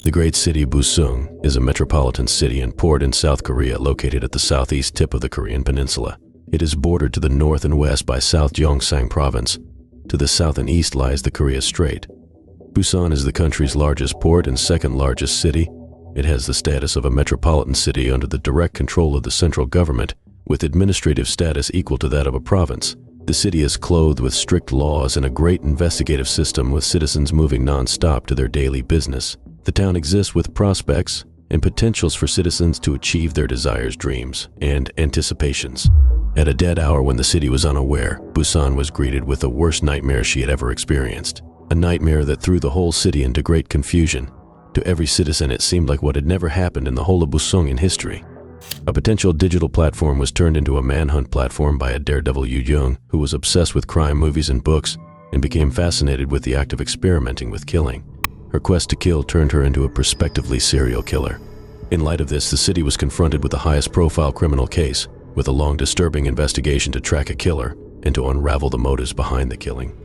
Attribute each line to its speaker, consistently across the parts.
Speaker 1: The great city Buseong is a metropolitan city and port in South Korea located at the southeast tip of the Korean peninsula. It is bordered to the north and west by South Gyeongsang Province. To the south and east lies the Korea Strait. Busan is the country's largest port and second largest city. It has the status of a metropolitan city under the direct control of the central government, with administrative status equal to that of a province. The city is clothed with strict laws and a great investigative system, with citizens moving non-stop to their daily business. The town exists with prospects and potentials for citizens to achieve their desires, dreams, and anticipations. At a dead hour when the city was unaware, Busan was greeted with the worst nightmare she had ever experienced. A nightmare that threw the whole city into great confusion. To every citizen, it seemed like what had never happened in the whole of Buseong in history. A potential digital platform was turned into a manhunt platform by a daredevil Yu Jung, who was obsessed with crime movies and books and became fascinated with the act of experimenting with killing. Her quest to kill turned her into a prospectively serial killer. In light of this, the city was confronted with the highest profile criminal case, with a long, disturbing investigation to track a killer and to unravel the motives behind the killing.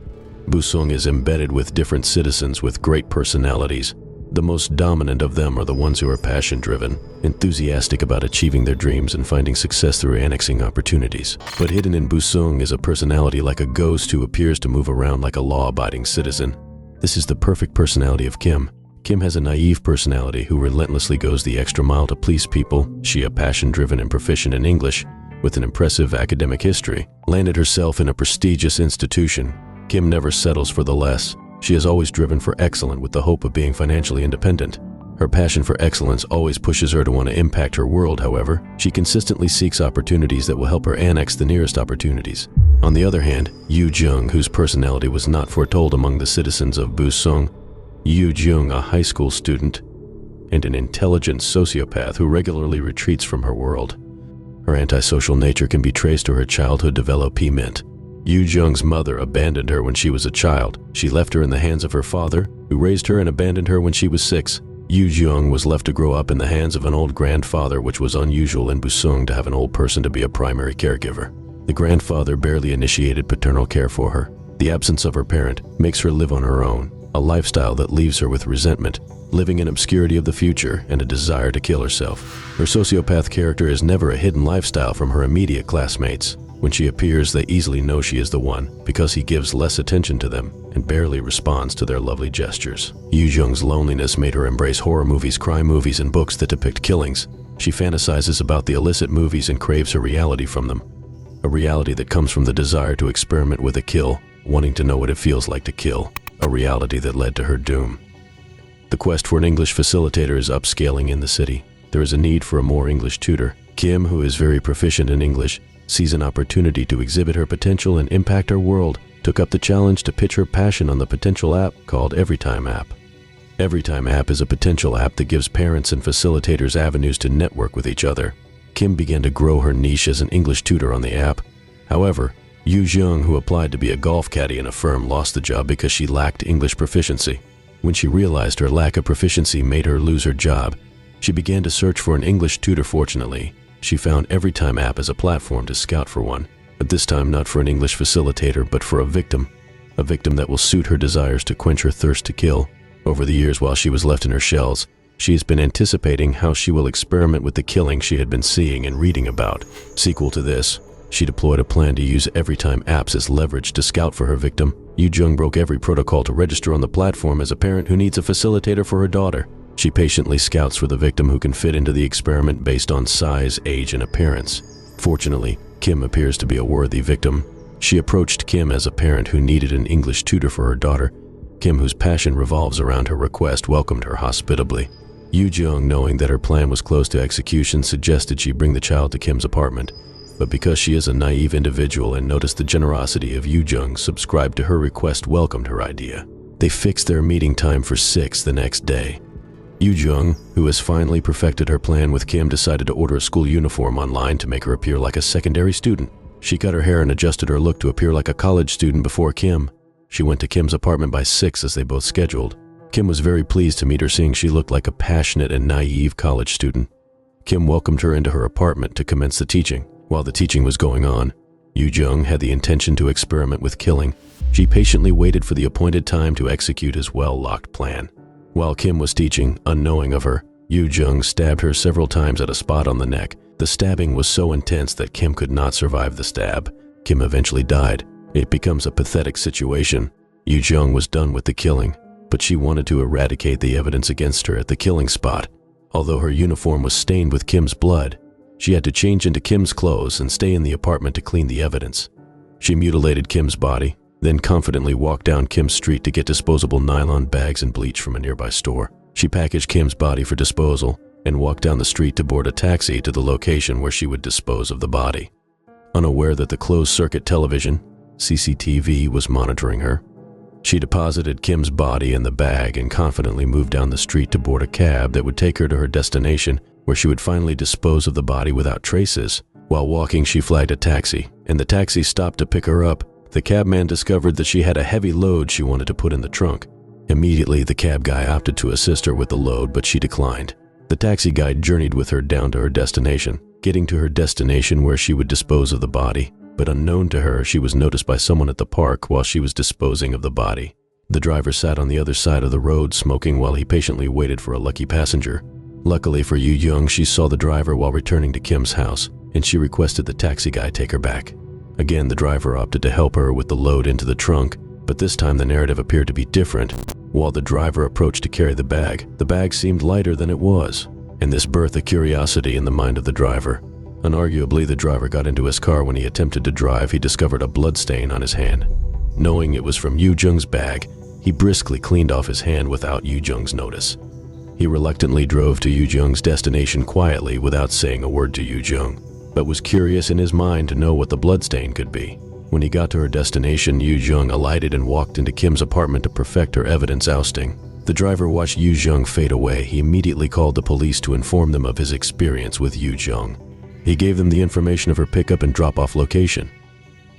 Speaker 1: Buseong is embedded with different citizens with great personalities. The most dominant of them are the ones who are passion-driven, enthusiastic about achieving their dreams and finding success through annexing opportunities. But hidden in Buseong is a personality like a ghost who appears to move around like a law-abiding citizen. This is the perfect personality of Kim. Kim has a naive personality who relentlessly goes the extra mile to please people. She, a passion-driven and proficient in English, with an impressive academic history, landed herself in a prestigious institution. Kim never settles for the less. She is always driven for excellence with the hope of being financially independent. Her passion for excellence always pushes her to want to impact her world. However, she consistently seeks opportunities that will help her annex the nearest opportunities. On the other hand, Yu Jung, whose personality was not foretold among the citizens of Buseong. Yu Jung, a high school student and an intelligent sociopath who regularly retreats from her world. Her antisocial nature can be traced to her childhood development. Yu Jung's mother abandoned her when she was a child. She left her in the hands of her father, who raised her and abandoned her when she was 6. Yu Jung was left to grow up in the hands of an old grandfather, which was unusual in Buseong to have an old person to be a primary caregiver. The grandfather barely initiated paternal care for her. The absence of her parent makes her live on her own, a lifestyle that leaves her with resentment, living in obscurity of the future, and a desire to kill herself. Her sociopath character is never a hidden lifestyle from her immediate classmates. When she appears, they easily know she is the one, because he gives less attention to them and barely responds to their lovely gestures. Yu Jung's loneliness made her embrace horror movies, crime movies, and books that depict killings. She fantasizes about the illicit movies and craves her reality from them. A reality that comes from the desire to experiment with a kill, wanting to know what it feels like to kill. A reality that led to her doom. The quest for an English facilitator is upscaling in the city. There is a need for a more English tutor. Kim, who is very proficient in English, sees an opportunity to exhibit her potential and impact her world, took up the challenge to pitch her passion on the potential app called Everytime App. Everytime App is a potential app that gives parents and facilitators avenues to network with each other. Kim began to grow her niche as an English tutor on the app. However, Yu Jung, who applied to be a golf caddy in a firm, lost the job because she lacked English proficiency. When she realized her lack of proficiency made her lose her job, she began to search for an English tutor. Fortunately, she found Everytime App as a platform to scout for one, but this time not for an English facilitator, but for a victim that will suit her desires to quench her thirst to kill. Over the years while she was left in her shells, she has been anticipating how she will experiment with the killing she had been seeing and reading about. Sequel to this, she deployed a plan to use Everytime Apps as leverage to scout for her victim. Yu Jung broke every protocol to register on the platform as a parent who needs a facilitator for her daughter. She patiently scouts for the victim who can fit into the experiment based on size, age, and appearance. Fortunately, Kim appears to be a worthy victim. She approached Kim as a parent who needed an English tutor for her daughter. Kim, whose passion revolves around her request, welcomed her hospitably. Yu Jung, knowing that her plan was close to execution, suggested she bring the child to Kim's apartment. But because she is a naive individual and noticed the generosity of Yu Jung, subscribed to her request, welcomed her idea. They fixed their meeting time for 6 the next day. Yu Jung, who has finally perfected her plan with Kim, decided to order a school uniform online to make her appear like a secondary student. She cut her hair and adjusted her look to appear like a college student before Kim. She went to Kim's apartment by 6 as they both scheduled. Kim was very pleased to meet her, seeing she looked like a passionate and naive college student. Kim welcomed her into her apartment to commence the teaching. While the teaching was going on, Yu Jung had the intention to experiment with killing. She patiently waited for the appointed time to execute his well-locked plan. While Kim was teaching, unknowing of her, Yu Jung stabbed her several times at a spot on the neck. The stabbing was so intense that Kim could not survive the stab. Kim eventually died. It becomes a pathetic situation. Yu Jung was done with the killing, but she wanted to eradicate the evidence against her at the killing spot. Although her uniform was stained with Kim's blood, she had to change into Kim's clothes and stay in the apartment to clean the evidence. She mutilated Kim's body, then confidently walked down Kim's street to get disposable nylon bags and bleach from a nearby store. She packaged Kim's body for disposal and walked down the street to board a taxi to the location where she would dispose of the body. Unaware that the closed-circuit television, CCTV, was monitoring her, she deposited Kim's body in the bag and confidently moved down the street to board a cab that would take her to her destination, where she would finally dispose of the body without traces. While walking, she flagged a taxi, and the taxi stopped to pick her up. The cabman discovered that she had a heavy load she wanted to put in the trunk. Immediately, the cab guy opted to assist her with the load, but she declined. The taxi guide journeyed with her down to her destination, getting to her destination where she would dispose of the body. But unknown to her, she was noticed by someone at the park while she was disposing of the body. The driver sat on the other side of the road smoking while he patiently waited for a lucky passenger. Luckily for Yu Jung, she saw the driver while returning to Kim's house, and she requested the taxi guy take her back. Again, the driver opted to help her with the load into the trunk, but this time the narrative appeared to be different. While the driver approached to carry the bag seemed lighter than it was, and this birthed a curiosity in the mind of the driver. Unarguably, the driver got into his car. When he attempted to drive, he discovered a blood stain on his hand. Knowing it was from Yu Jung's bag, he briskly cleaned off his hand without Yu Jung's notice. He reluctantly drove to Yu Jung's destination quietly without saying a word to Yu Jung, but was curious in his mind to know what the bloodstain could be. When he got to her destination, Yu Jung alighted and walked into Kim's apartment to perfect her evidence ousting. The driver watched Yu Jung fade away. He immediately called the police to inform them of his experience with Yu Jung. He gave them the information of her pickup and drop-off location.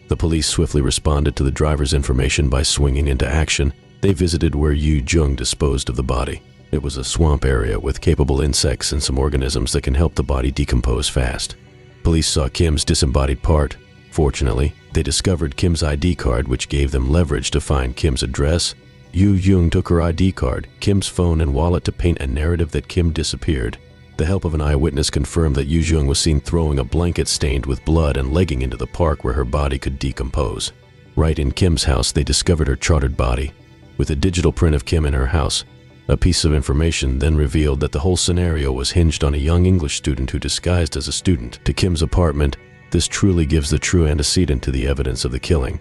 Speaker 1: The police swiftly responded to the driver's information by swinging into action. They visited where Yu Jung disposed of the body. It was a swamp area with capable insects and some organisms that can help the body decompose fast. Police saw Kim's disembodied part. Fortunately, they discovered Kim's ID card, which gave them leverage to find Kim's address. Yu Jung took her ID card, Kim's phone, and wallet to paint a narrative that Kim disappeared. The help of an eyewitness confirmed that Yu Jung was seen throwing a blanket stained with blood and legging into the park where her body could decompose. Right in Kim's house, they discovered her charred body, with a digital print of Kim in her house. A piece of information then revealed that the whole scenario was hinged on a young English student who disguised as a student to Kim's apartment. This truly gives the true antecedent to the evidence of the killing.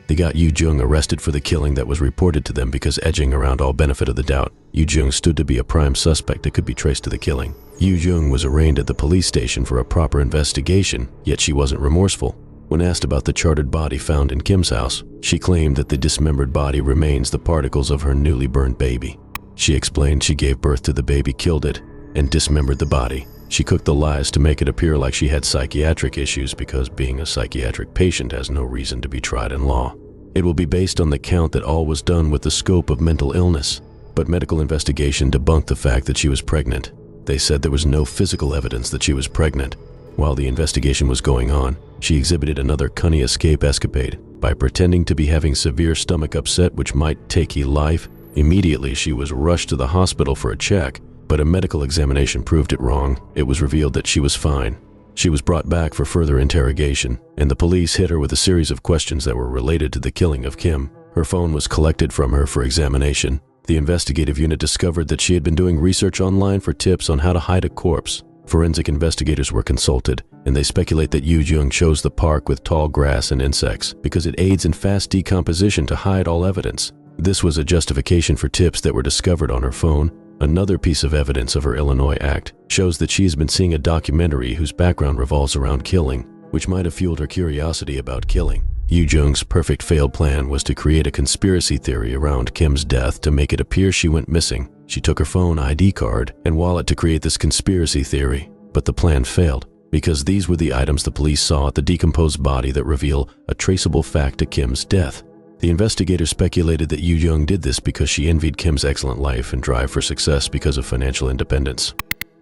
Speaker 1: They got Yu Jung arrested for the killing that was reported to them because, edging around all benefit of the doubt, Yu Jung stood to be a prime suspect that could be traced to the killing. Yu Jung was arraigned at the police station for a proper investigation, yet she wasn't remorseful. When asked about the charred body found in Kim's house, she claimed that the dismembered body remains the particles of her newly burned baby. She explained she gave birth to the baby, killed it, and dismembered the body. She cooked the lies to make it appear like she had psychiatric issues because being a psychiatric patient has no reason to be tried in law. It will be based on the count that all was done with the scope of mental illness, but medical investigation debunked the fact that she was pregnant. They said there was no physical evidence that she was pregnant. While the investigation was going on, she exhibited another cunning escape escapade by pretending to be having severe stomach upset which might take her life. Immediately, she was rushed to the hospital for a check, but a medical examination proved it wrong. It was revealed that she was fine. She was brought back for further interrogation, and the police hit her with a series of questions that were related to the killing of Kim. Her phone was collected from her for examination. The investigative unit discovered that she had been doing research online for tips on how to hide a corpse. Forensic investigators were consulted, and they speculate that Yu Jung chose the park with tall grass and insects because it aids in fast decomposition to hide all evidence. This was a justification for tips that were discovered on her phone. Another piece of evidence of her Illinois act shows that she has been seeing a documentary whose background revolves around killing, which might have fueled her curiosity about killing. Yu Jung's perfect failed plan was to create a conspiracy theory around Kim's death to make it appear she went missing. She took her phone, ID card, and wallet to create this conspiracy theory, but the plan failed because these were the items the police saw at the decomposed body that reveal a traceable fact to Kim's death. The investigators speculated that Yu Jung did this because she envied Kim's excellent life and drive for success because of financial independence.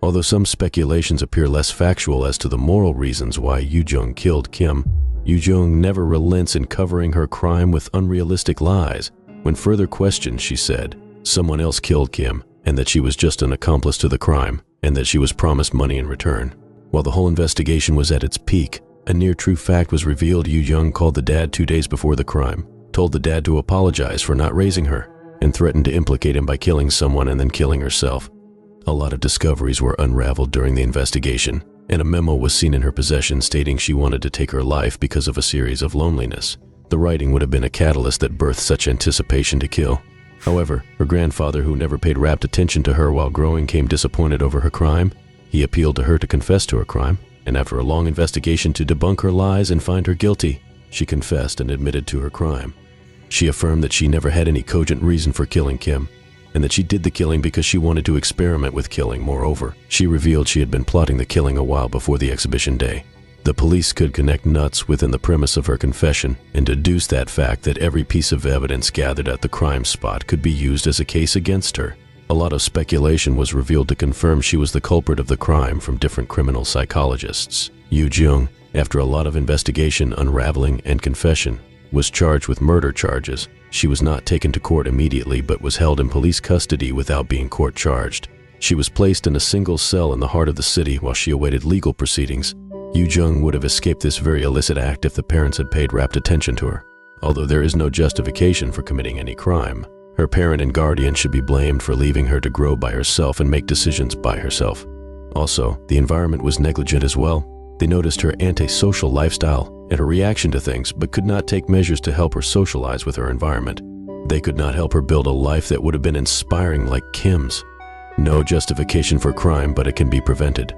Speaker 1: Although some speculations appear less factual as to the moral reasons why Yu Jung killed Kim, Yu Jung never relents in covering her crime with unrealistic lies. When further questioned, she said, someone else killed Kim, and that she was just an accomplice to the crime, and that she was promised money in return. While the whole investigation was at its peak, a near-true fact was revealed. Yu Jung called the dad 2 days before the crime, told the dad to apologize for not raising her, and threatened to implicate him by killing someone and then killing herself. A lot of discoveries were unraveled during the investigation, and a memo was seen in her possession stating she wanted to take her life because of a series of loneliness. The writing would have been a catalyst that birthed such anticipation to kill. However, her grandfather, who never paid rapt attention to her while growing, came disappointed over her crime. He appealed to her to confess to her crime, and after a long investigation to debunk her lies and find her guilty, she confessed and admitted to her crime. She affirmed that she never had any cogent reason for killing Kim, and that she did the killing because she wanted to experiment with killing. Moreover, she revealed she had been plotting the killing a while before the exhibition day. The police could connect nuts within the premise of her confession and deduce that fact that every piece of evidence gathered at the crime spot could be used as a case against her. A lot of speculation was revealed to confirm she was the culprit of the crime from different criminal psychologists. Yu Jung, after a lot of investigation, unraveling, and confession, was charged with murder charges. She was not taken to court immediately but was held in police custody without being court charged. She was placed in a single cell in the heart of the city while she awaited legal proceedings. Yu Jung would have escaped this very illicit act if the parents had paid rapt attention to her. Although there is no justification for committing any crime, her parent and guardian should be blamed for leaving her to grow by herself and make decisions by herself. Also, the environment was negligent as well. They noticed her antisocial lifestyle and her reaction to things, but could not take measures to help her socialize with her environment. They could not help her build a life that would have been inspiring like Kim's. No justification for crime, but it can be prevented.